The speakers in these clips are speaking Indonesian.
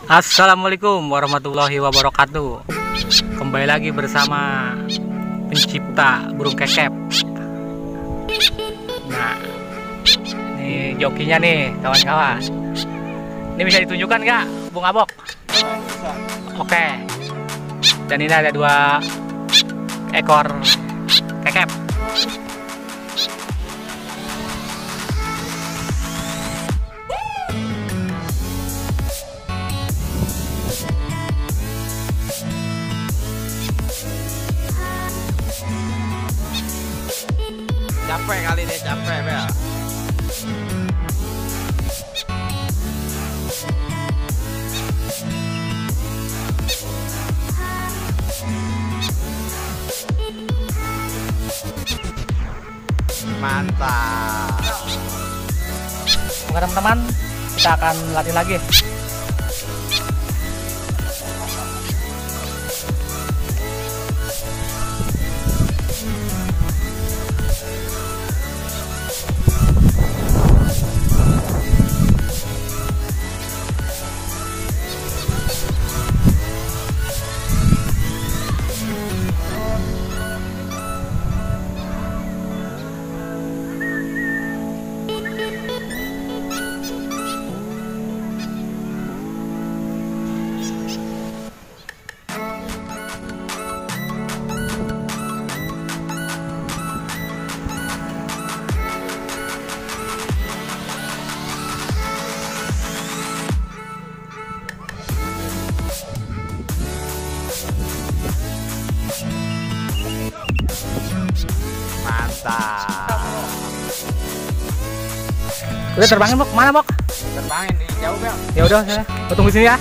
Assalamualaikum warahmatullahi wabarakatuh. Kembali lagi bersama pencipta burung kekep. Nah, ini jokinya nih kawan-kawan. Ini bisa ditunjukkan nggak, Bung Abok? Oke. Dan ini ada 2 ekor kekep. Capek kali ini, capek ya. Mantap. Oke teman-teman, kita akan latih lagi. Mantap. Udah terbangin, Bok. Mana, Bok? Terbangin di jauh, Bel. Ya udah, saya tunggu sini ya.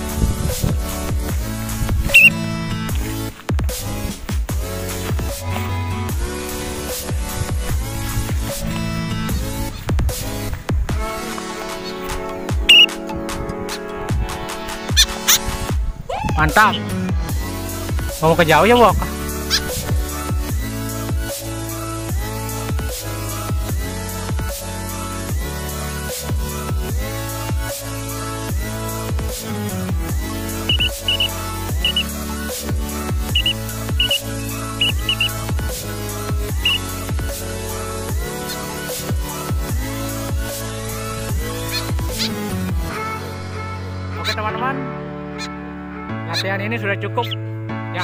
Mantap. Mau ke jauh ya, Bok? Oke teman-teman, latihan ini sudah cukup ya.